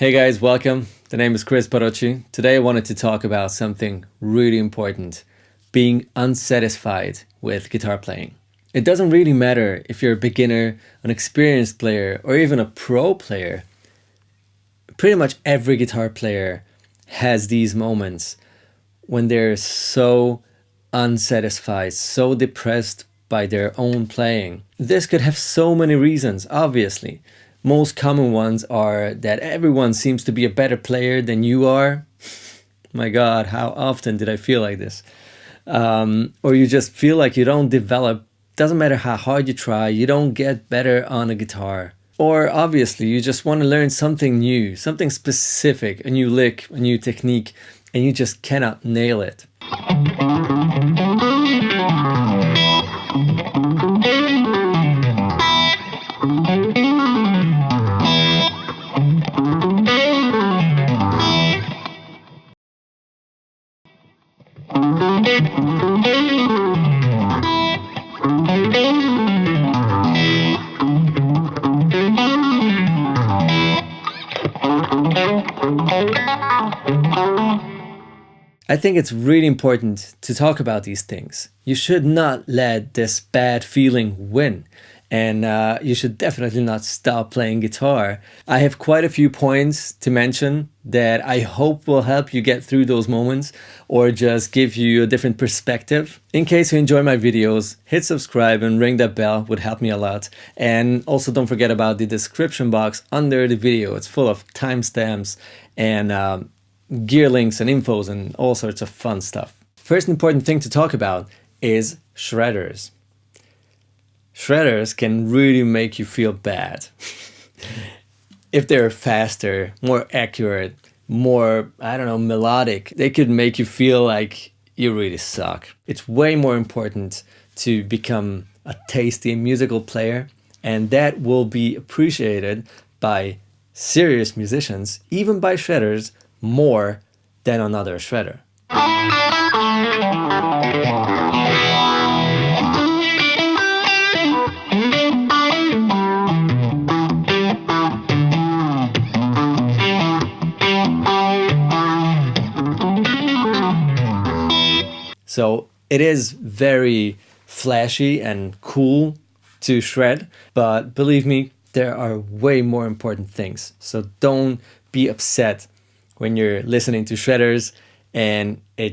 Hey guys, welcome. The name is Kris Barocsi. Today I wanted to talk about something really important, being unsatisfied with guitar playing. It doesn't really matter if you're a beginner, an experienced player, or even a pro player. Pretty much every guitar player has these moments when they're so unsatisfied, so depressed by their own playing. This could have so many reasons, obviously. Most common ones are that everyone seems to be a better player than you are. My God, how often did I feel like this? Or you just feel like you don't develop, doesn't matter how hard you try, you don't get better on a guitar. Or obviously you just want to learn something new, something specific, a new lick, a new technique, and you just cannot nail it. I think it's really important to talk about these things. You should not let this bad feeling win, and you should definitely not stop playing guitar. I have quite a few points to mention that I hope will help you get through those moments or just give you a different perspective. In case you enjoy my videos, hit subscribe and ring that bell would help me a lot. And also don't forget about the description box under the video. It's full of timestamps and gear links and infos and all sorts of fun stuff. First important thing to talk about is shredders. Shredders can really make you feel bad. If they're faster, more accurate, more, melodic, they could make you feel like you really suck. It's way more important to become a tasty musical player, and that will be appreciated by serious musicians, even by shredders, more than another shredder. So it is very flashy and cool to shred, but believe me, there are way more important things. So don't be upset when you're listening to shredders and you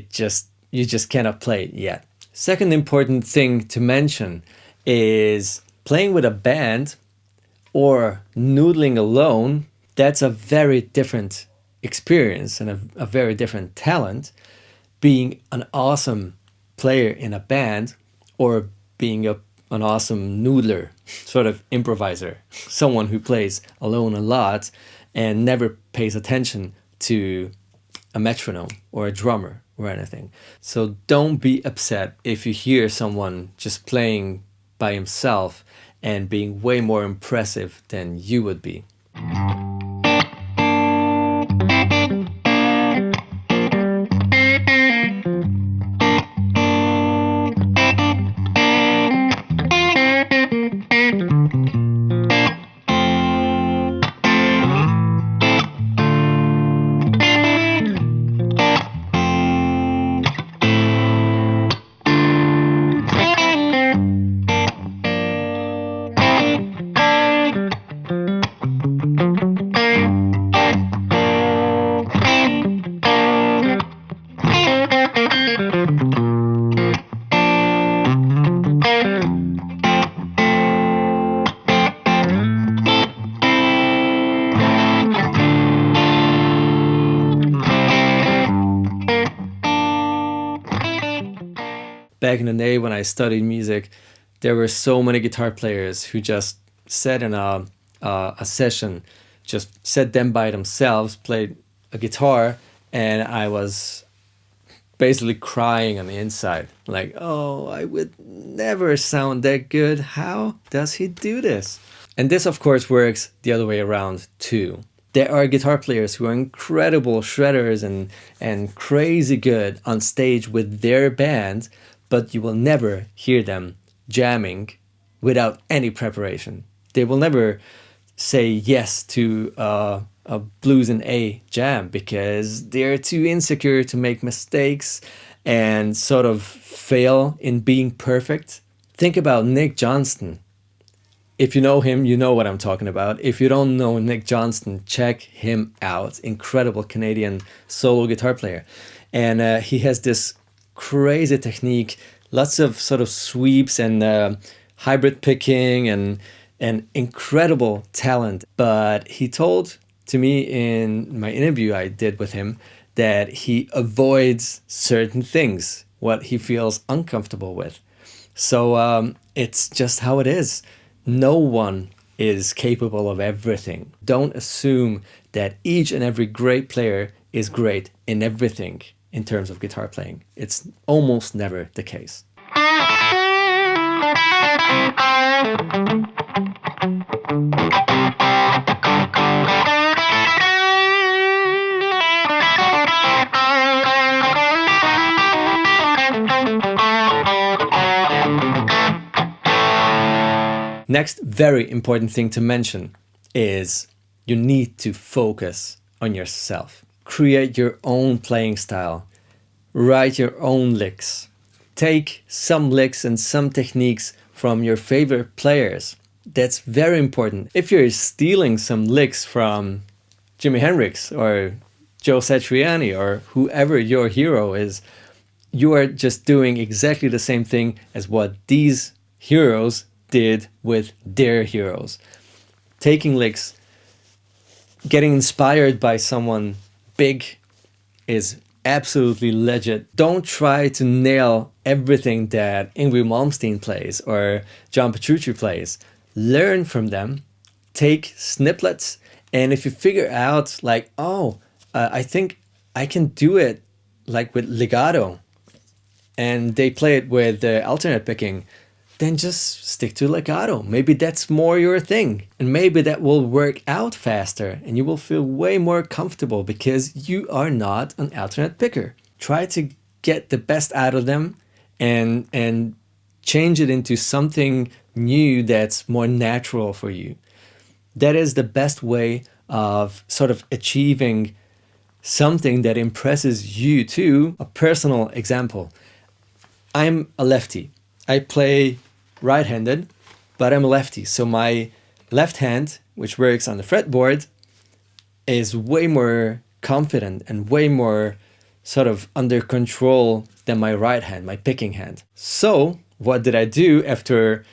just cannot play it yet. Second important thing to mention is playing with a band or noodling alone. That's a very different experience and a very different talent. Being an awesome player in a band or being an awesome noodler, sort of improviser, someone who plays alone a lot and never pays attention to a metronome or a drummer or anything. So don't be upset if you hear someone just playing by himself and being way more impressive than you would be. Back in the day when I studied music, there were so many guitar players who just sat in a session, just sat them by themselves, played a guitar, and I was basically crying on the inside. Like, oh, I would never sound that good. How does he do this? And this, of course, works the other way around too. There are guitar players who are incredible shredders and crazy good on stage with their band, but you will never hear them jamming without any preparation. They will never say yes to a a blues and A jam because they're too insecure to make mistakes and sort of fail in being perfect. Think about Nick Johnston. If you know him, you know what I'm talking about. If you don't know Nick Johnston, check him out. Incredible Canadian solo guitar player. And he has this crazy technique, lots of sort of sweeps and hybrid picking and incredible talent. But he told to me in my interview I did with him that he avoids certain things, what he feels uncomfortable with. So it's just how it is. No one is capable of everything. Don't assume that each and every great player is great in everything in terms of guitar playing. It's almost never the case. Next very important thing to mention is you need to focus on yourself. Create your own playing style. Write your own licks. Take some licks and some techniques from your favorite players. That's very important. If you're stealing some licks from Jimi Hendrix or Joe Satriani or whoever your hero is, you are just doing exactly the same thing as what these heroes did with their heroes. Taking licks, getting inspired by someone big is absolutely legit. Don't try to nail everything that Yngwie Malmsteen plays or John Petrucci plays. Learn from them, take snippets, and if you figure out like, I think I can do it like with legato, and they play it with alternate picking, then just stick to legato. Maybe that's more your thing. And maybe that will work out faster and you will feel way more comfortable because you are not an alternate picker. Try to get the best out of them and change it into something new that's more natural for you. That is the best way of sort of achieving something that impresses you too. A personal example. I'm a lefty. I play right-handed, but I'm a lefty. So my left hand, which works on the fretboard, is way more confident and way more sort of under control than my right hand, my picking hand. So what did I do after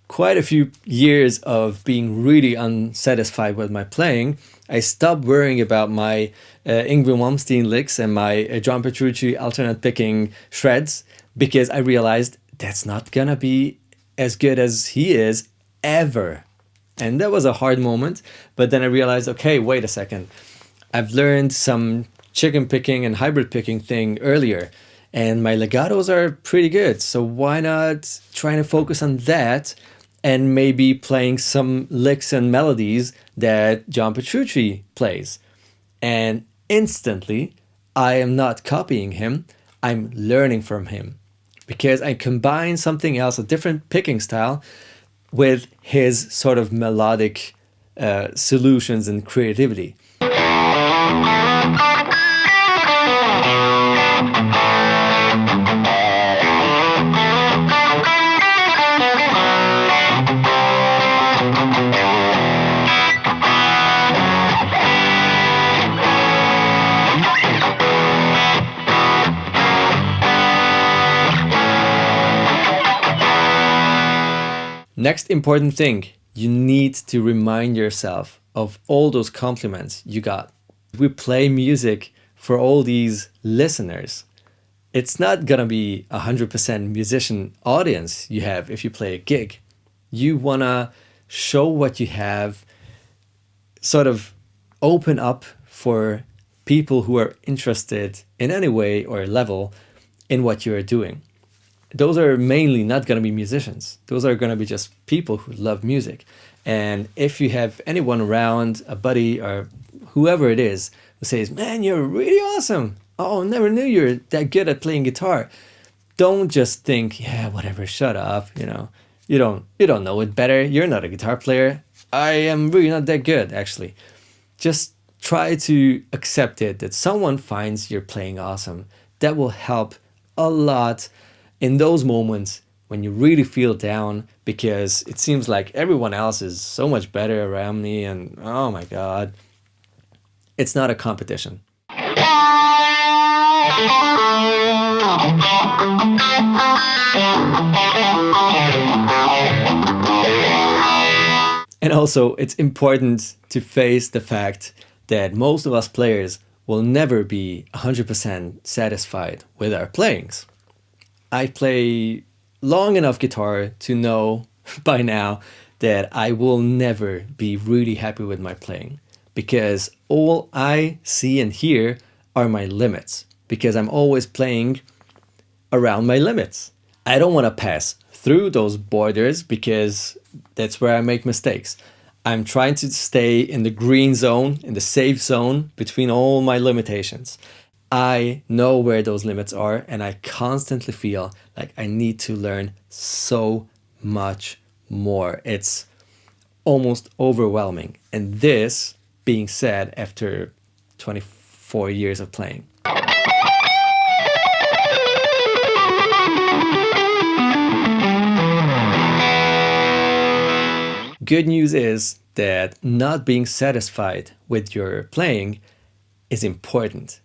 quite a few years of being really unsatisfied with my playing? I stopped worrying about my Yngwie Malmsteen licks and my John Petrucci alternate picking shreds because I realized that's not gonna be as good as he is ever. And that was a hard moment, but then I realized, okay, wait a second. I've learned some chicken picking and hybrid picking thing earlier, and my legatos are pretty good. So why not trying to focus on that and maybe playing some licks and melodies that John Petrucci plays? And instantly, I am not copying him, I'm learning from him. Because I combine something else, a different picking style, with his sort of melodic solutions and creativity. Next important thing, you need to remind yourself of all those compliments you got. We play music for all these listeners. It's not gonna be 100% musician audience you have if you play a gig. You wanna show what you have, sort of open up for people who are interested in any way or level in what you are doing. Those are mainly not going to be musicians. Those are going to be just people who love music. And if you have anyone around, a buddy or whoever it is, who says, man, you're really awesome. Oh, never knew you're that good at playing guitar. Don't just think, yeah, whatever, shut up. You don't know it better. You're not a guitar player. I am really not that good, actually. Just try to accept it that someone finds you're playing awesome. That will help a lot in those moments when you really feel down because it seems like everyone else is so much better around me and oh my God. It's not a competition. And also, it's important to face the fact that most of us players will never be 100% satisfied with our playings. I play long enough guitar to know by now that I will never be really happy with my playing because all I see and hear are my limits because I'm always playing around my limits. I don't want to pass through those borders because that's where I make mistakes. I'm trying to stay in the green zone, in the safe zone between all my limitations. I know where those limits are and I constantly feel like I need to learn so much more. It's almost overwhelming. And this being said after 24 years of playing. Good news is that not being satisfied with your playing is important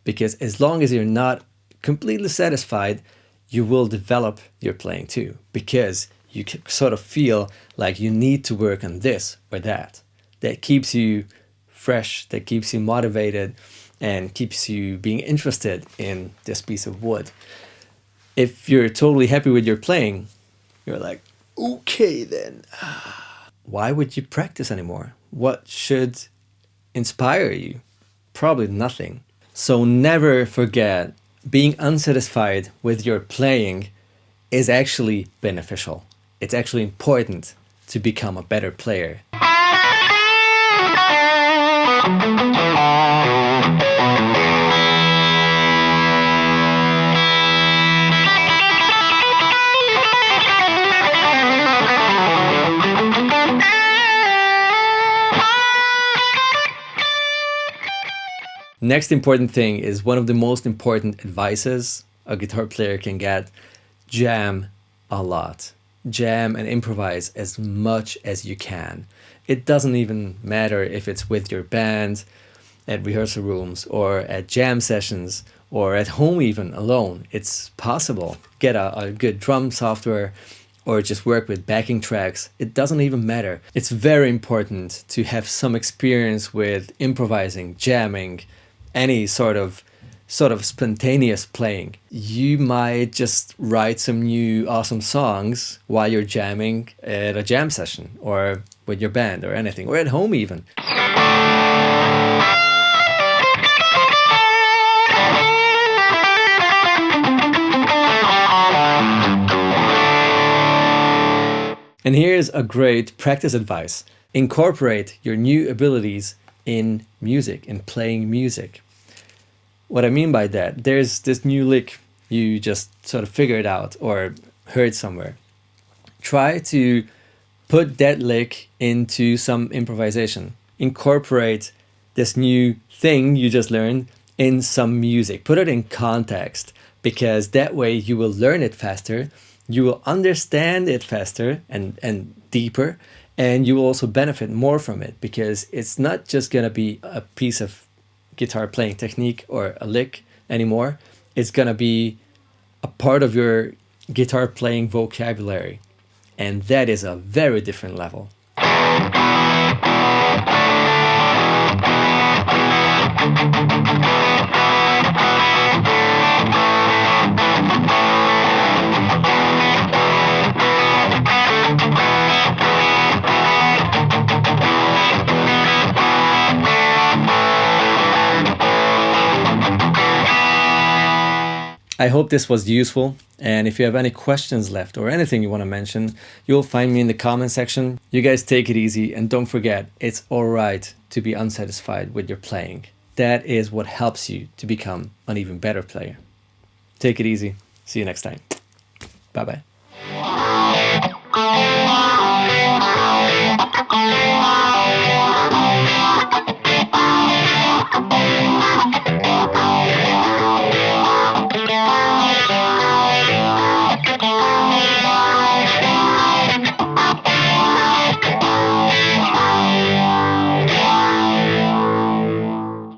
because as long as you're not completely satisfied, you will develop your playing too because you sort of feel like you need to work on this or that. That keeps you fresh, that keeps you motivated and keeps you being interested in this piece of wood. If you're totally happy with your playing, you're like, okay then. Why would you practice anymore? What should inspire you? Probably nothing. So never forget, being unsatisfied with your playing is actually beneficial. It's actually important to become a better player. Next important thing is one of the most important advices a guitar player can get. Jam a lot. Jam and improvise as much as you can. It doesn't even matter if it's with your band, at rehearsal rooms, or at jam sessions, or at home even alone. It's possible. Get a good drum software or just work with backing tracks. It doesn't even matter. It's very important to have some experience with improvising, jamming, any sort of spontaneous playing. You might just write some new awesome songs while you're jamming at a jam session or with your band or anything, or at home even. And here's a great practice advice. Incorporate your new abilities in music, in playing music. What I mean by that, there's this new lick you just sort of figured out or heard somewhere. Try to put that lick into some improvisation. Incorporate this new thing you just learned in some music. Put it in context because that way you will learn it faster, you will understand it faster and deeper, and you will also benefit more from it because it's not just going to be a piece of guitar playing technique or a lick anymore. It's gonna be a part of your guitar playing vocabulary, and that is a very different level. I hope this was useful, and if you have any questions left or anything you want to mention, you'll find me in the comment section. You guys take it easy, and don't forget, it's alright to be unsatisfied with your playing. That is what helps you to become an even better player. Take it easy. See you next time. Bye bye.